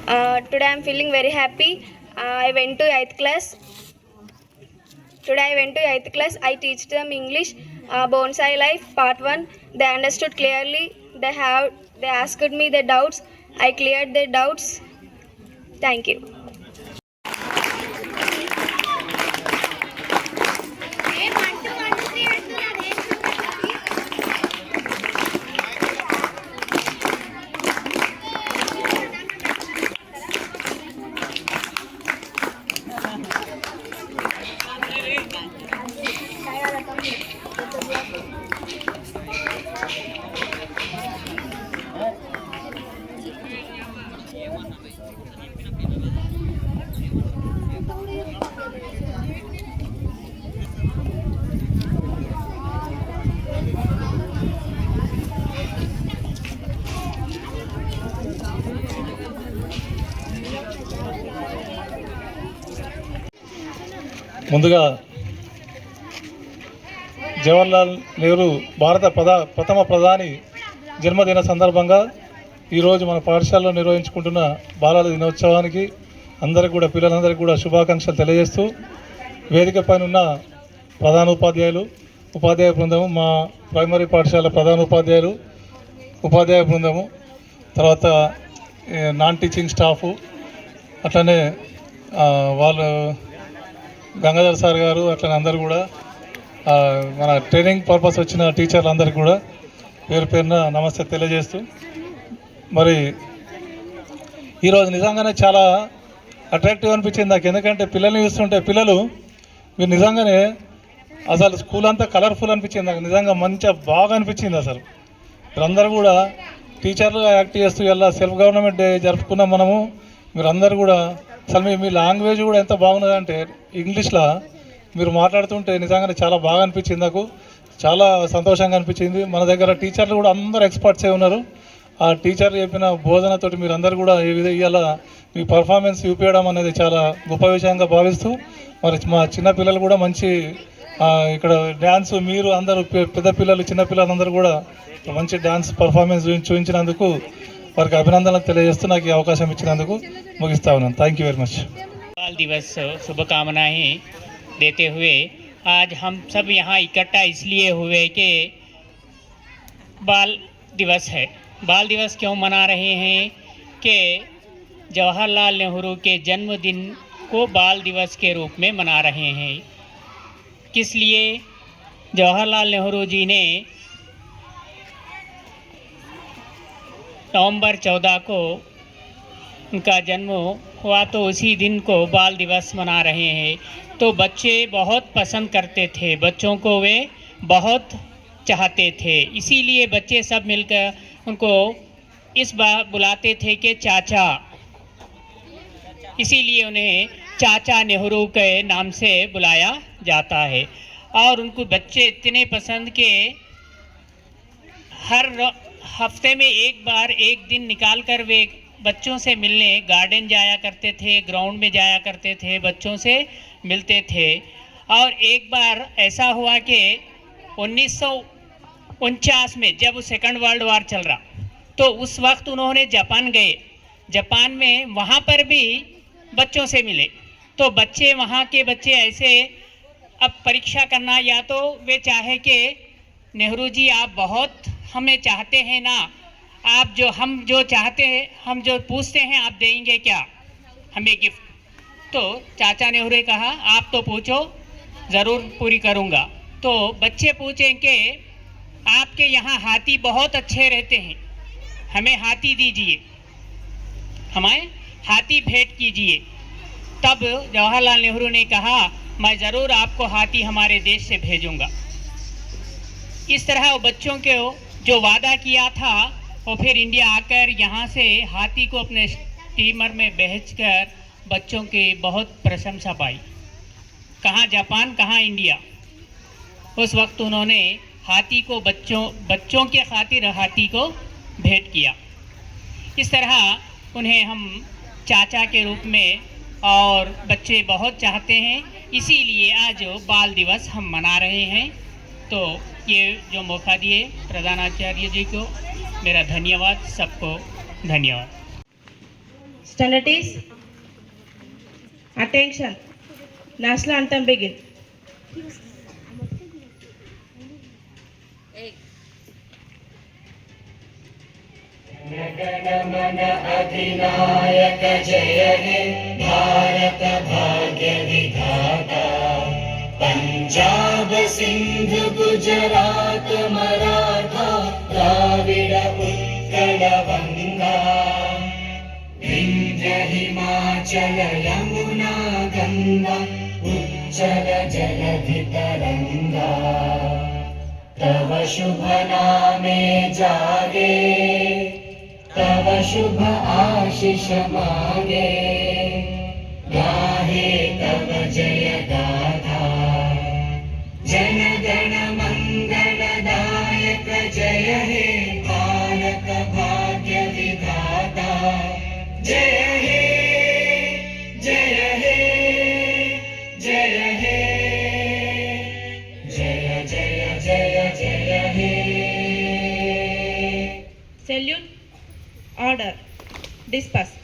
Today I am feeling very happy. I went to 8th class. Today I went to 8th class. I teach them English, Bonsai Life Part 1. They understood clearly. They asked me their doubts. I cleared their doubts. Thank you. ముందుగా జవహర్లాల్ నెహ్రూ భారత ప్రథమ ప్రధాని జన్మదిన సందర్భంగా ఈరోజు మన పాఠశాలలో నిర్వహించుకుంటున్న బాలల దినోత్సవానికి అందరికీ కూడా పిల్లలందరికీ కూడా శుభాకాంక్షలు తెలియజేస్తూ వేదిక పైన ఉన్న ప్రధానోపాధ్యాయులు ఉపాధ్యాయ బృందము, మా ప్రైమరీ పాఠశాల ప్రధానోపాధ్యాయులు ఉపాధ్యాయ బృందము, తర్వాత నాన్ టీచింగ్ స్టాఫు, అట్లనే వాళ్ళు గంగాధర్ సార్ గారు, అట్లనే అందరూ కూడా మన ట్రైనింగ్ పర్పస్ వచ్చిన టీచర్లు అందరికీ కూడా పేరు పేరున నమస్తే తెలియజేస్తూ, మరి ఈరోజు నిజంగానే చాలా అట్రాక్టివ్ అనిపించింది నాకు. ఎందుకంటే పిల్లల్ని చూస్తుంటే పిల్లలు మీరు నిజంగానే అసలు స్కూల్ అంతా కలర్ఫుల్ అనిపించింది నాకు. నిజంగా మంచిగా బాగా అనిపించింది. అసలు మీరందరూ కూడా టీచర్లుగా యాక్ట్ చేస్తూ ఇలా సెల్ఫ్ గవర్నమెంట్ డే జరుపుకున్నాం మనము. మీరందరూ కూడా అసలు మీ లాంగ్వేజ్ కూడా ఎంత బాగున్నదంటే ఇంగ్లీష్లో మీరు మాట్లాడుతుంటే నిజంగానే చాలా బాగా అనిపించింది నాకు. చాలా సంతోషంగా అనిపించింది. మన దగ్గర టీచర్లు కూడా అందరూ ఎక్స్పర్ట్సే ఉన్నారు. ఆ టీచర్లు చెప్పిన బోధనతోటి మీరు అందరూ కూడా ఏ విధంగా మీ పర్ఫార్మెన్స్ చూపించడం అనేది చాలా గొప్ప విషయంగా భావిస్తూ, మరి మా చిన్నపిల్లలు కూడా మంచి ఇక్కడ డ్యాన్స్, మీరు అందరూ పెద్ద పిల్లలు చిన్నపిల్లలు అందరూ కూడా మంచి డ్యాన్స్ పర్ఫార్మెన్స్ చూపించినందుకు వారికి అభినందనలు తెలియజేస్తూ నాకు ఈ అవకాశం ఇచ్చినందుకు ముగిస్తా ఉన్నాను. Thank you very much. बाल दिवस शुभकामनाएं देते हुए आज हम सब यहाँ इकट्ठा इसलिए हुए कि बाल दिवस है। बाल दिवस क्यों मना रहे हैं कि जवाहरलाल नेहरू के जन्मदिन को बाल दिवस के रूप में मना रहे हैं। किस लिए? जवाहरलाल नेहरू जी ने नवंबर 14 को उनका जन्म हुआ, तो उसी दिन को बाल दिवस मना रहे हैं। तो बच्चे बहुत पसंद करते थे, बच्चों को वे बहुत चाहते थे, इसीलिए बच्चे सब मिलकर उनको इस बार बुलाते थे कि चाचा, इसीलिए उन्हें चाचा नेहरू के नाम से बुलाया जाता है। और उनको बच्चे इतने पसंद के हर हफ्ते में एक बार एक दिन निकाल कर वे बच्चों से मिलने गार्डन जाया करते थे, ग्राउंड में जाया करते थे, बच्चों से मिलते थे। और एक बार ऐसा हुआ कि 1949 में जब सेकंड वर्ल्ड वार चल रहा, तो उस वक्त उन्होंने जापान गए। जापान में वहाँ पर भी बच्चों से मिले। तो बच्चे, वहाँ के बच्चे ऐसे अब परीक्षा करना, या तो वे चाहे कि नेहरू जी आप बहुत हमें चाहते हैं ना, आप हम जो चाहते हैं, हम जो पूछते हैं आप देंगे क्या हमें गिफ्ट? तो चाचा नेहरू ने कहा आप तो पूछो, ज़रूर पूरी करूँगा। तो बच्चे पूछें कि आपके यहाँ हाथी बहुत अच्छे रहते हैं, हमें हाथी दीजिए, हमें हाथी भेंट कीजिए। तब जवाहरलाल नेहरू ने कहा मैं ज़रूर आपको हाथी हमारे देश से भेजूँगा। इस तरह बच्चों के जो वादा किया था वो फिर इंडिया आकर यहाँ से हाथी को अपने स्टीमर में भेजकर बच्चों की बहुत प्रशंसा पाई। कहाँ जापान, कहाँ इंडिया। उस वक्त उन्होंने हाथी को बच्चों के खातिर हाथी को भेंट किया। इस तरह उन्हें हम चाचा के रूप में और बच्चे बहुत चाहते हैं, इसीलिए आज बाल दिवस हम मना रहे हैं। तो ये जो मौका दिए प्रधानाचार्य जी को मेरा धन्यवाद, सबको धन्यवाद। Standards. Attention. National anthem begin. Punjab Sindh Gujarat Maratha Dravid Utkal Ganga Vindhya Himachal Yamuna Ganga उच्चल जलधि तरंगा तव शुभ नामे जागे तव शुभ आशीष मागे गाहे तव जय गाथा जन गण मंगलदायक जय हे भारत भाग्य विधाता जय हे जय हे जय हे जय जय जय जय हे Salute. Order. Disperse.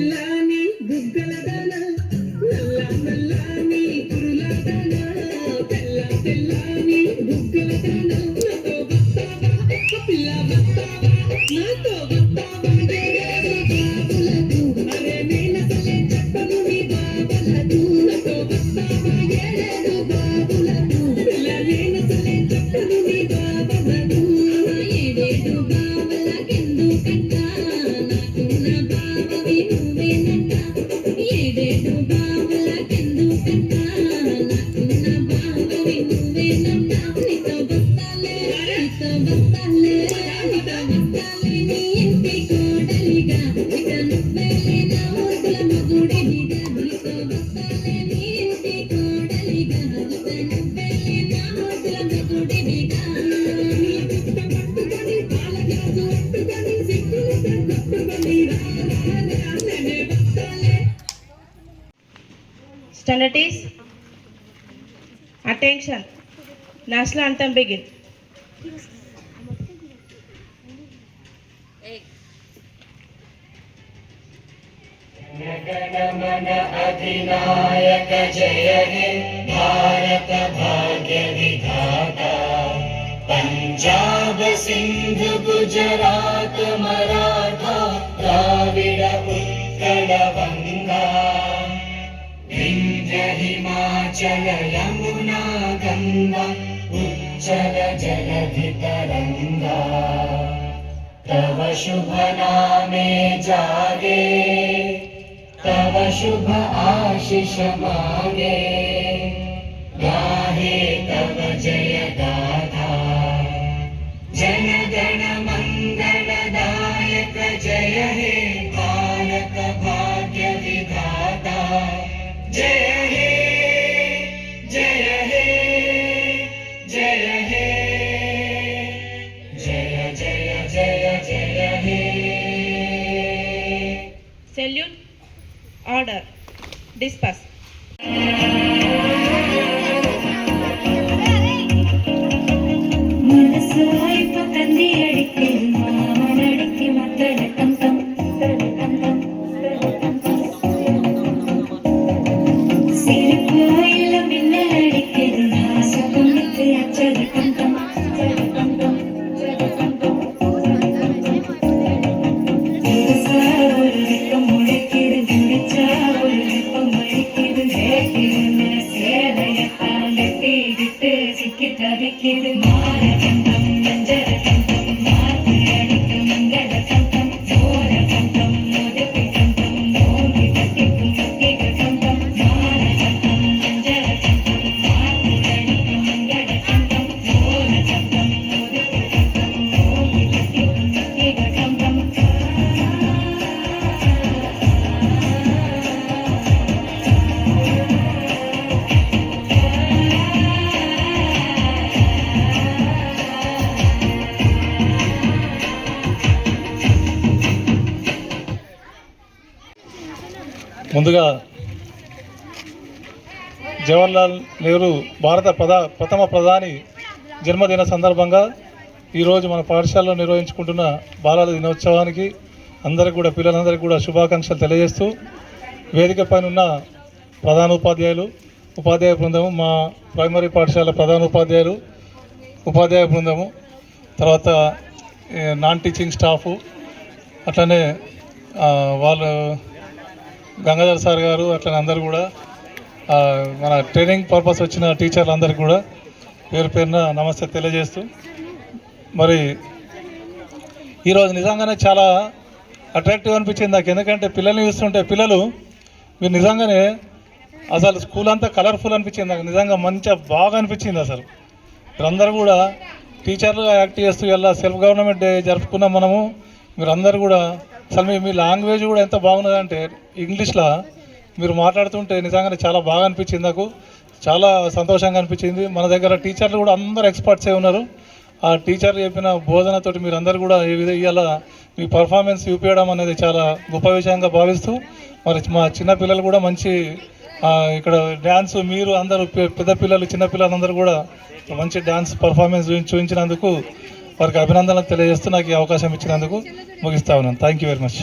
తెల్లని బుగ్గల దాన నల్ల నల్లని కురుల దాన తెల్లని బుగ్గల దాన నాతో వస్తావా పిల్ల వస్తావా నాతో వస్తావా బాబులకు అరే నేనసలే చెప్పను నీ బాబులకు నాతో వస్తావా ఏడు బాబులకు పిల్ల నేనసలే చెప్పను నీ బాబులకు ఏడేడు బాబులకెందుకంట నాకున్న బాబవి నువ్వేనంట ఏడేడు బాబులకెందుకంట నాకున్న బాబవి నువ్వేనంట నీతో వస్తాలే నీ ఇంటి కోడలిగా ఇక నువ్వేలే నా ఊర్ల మగుడినిగా నీతో వస్తాలే నీ ఇంటి కోడలిగా ఇక నువ్వేలే నా ఊర్ల మగుడినిగా నీ పుట్ట పట్టుకొని పాలగాజు పట్టుకొని సిక్కులతో కొట్టుకొని రానే వస్తాలే. Standard is attention. National anthem begin. Jana Gana Mana अधिनायक जय हे भारत भाग्य विधाता पंजाब सिंध गुजरात मराठा द्राविड उत्कल गंगा विंध्य हिमाचल यमुना गंगा उच्चल जलधि तरंगा तव शुभ नामे जागे तव शुभ आशीष मागे गाहे तव जय गाथा जन गण मंगलदायक जय हे भारत भाग्य विधाता जय हे जय हे जय हे जय जय जय जय हे Salute. Order. Disperse. മനസ്സ് വായ്പ തന്തി അടിക്കൽ മാമനടിക്ക് മക്കള തന്തം സിരിപ്പ് ഇല്ല മിന്നലടിക്കൽ നാശകൊണ്ടിട്ട് അച്ചത തന്തം ഒരു വെപ്പം മുഴക്കിയത് ചിന്തിച്ച ഒരു വെപ്പം വഴിക്കിയത് കേട്ടിരുന്ന സേവയത്താൽ വെട്ടിയിട്ട് ചിക്കി തവിക്കിയത് മാരകന്തം മഞ്ചരകന്തം മാറ്റി അടിക്ക് മംഗളകന്തം ചോരകന്തം മുതപ്പികന്തം മോങ്കി കത്തിക്കും കത്തികന്തം മാരകന്തം മഞ്ചരകന്തം മാറ്റി അടിക്ക് മംഗളകന്തം ചോരകന്തം മുതപ്പികന്തം മോങ്കി കത്തിക്കും കത്തികന്തം ముందుగా జవహర్లాల్ నెహ్రూ భారత ప్రథమ ప్రధాని జన్మదిన సందర్భంగా ఈరోజు మన పాఠశాలలో నిర్వహించుకుంటున్న బాలల దినోత్సవానికి అందరికీ కూడా పిల్లలందరికీ కూడా శుభాకాంక్షలు తెలియజేస్తూ వేదిక పైన ఉన్న ప్రధానోపాధ్యాయులు ఉపాధ్యాయ బృందము మా ప్రైమరీ పాఠశాల ప్రధానోపాధ్యాయులు ఉపాధ్యాయ బృందము తర్వాత నాన్ టీచింగ్ స్టాఫు అట్లనే వాళ్ళు గంగాధర్ సార్ గారు అట్లనే అందరూ కూడా మన ట్రైనింగ్ పర్పస్ వచ్చిన టీచర్లు అందరికీ కూడా పేరు పేరున నమస్తే తెలియజేస్తూ మరి ఈరోజు నిజంగానే చాలా అట్రాక్టివ్ అనిపించింది నాకు. ఎందుకంటే పిల్లల్ని చూస్తుంటే పిల్లలు మీరు నిజంగానే అసలు స్కూల్ అంతా కలర్ఫుల్ అనిపించింది నాకు. నిజంగా మంచిగా బాగా అనిపించింది. అసలు మీరందరూ కూడా టీచర్లుగా యాక్ట్ చేస్తూ ఇలా సెల్ఫ్ గవర్నమెంట్ డే జరుపుకున్నాం మనము. మీరందరూ కూడా అసలు మీ లాంగ్వేజ్ కూడా ఎంత బాగున్నదంటే ఇంగ్లీష్లో మీరు మాట్లాడుతుంటే నిజంగానే చాలా బాగా అనిపించింది నాకు. చాలా సంతోషంగా అనిపించింది. మన దగ్గర టీచర్లు కూడా అందరూ ఎక్స్పర్ట్సే ఉన్నారు. ఆ టీచర్లు చెప్పిన బోధనతోటి మీరు అందరూ కూడా ఇవాళ మీ పర్ఫార్మెన్స్ చూపించడం అనేది చాలా గొప్ప విషయంగా భావిస్తూ మరి మా చిన్నపిల్లలు కూడా మంచి ఇక్కడ డ్యాన్స్ మీరు అందరూ పెద్ద పిల్లలు చిన్న పిల్లలందరూ కూడా మంచి డ్యాన్స్ పర్ఫార్మెన్స్ చూపించినందుకు వారికి అభినందనలు తెలియజేస్తూ నాకు ఈ అవకాశం ఇచ్చినందుకు ముగిస్తా ఉన్నాను. Thank you very much.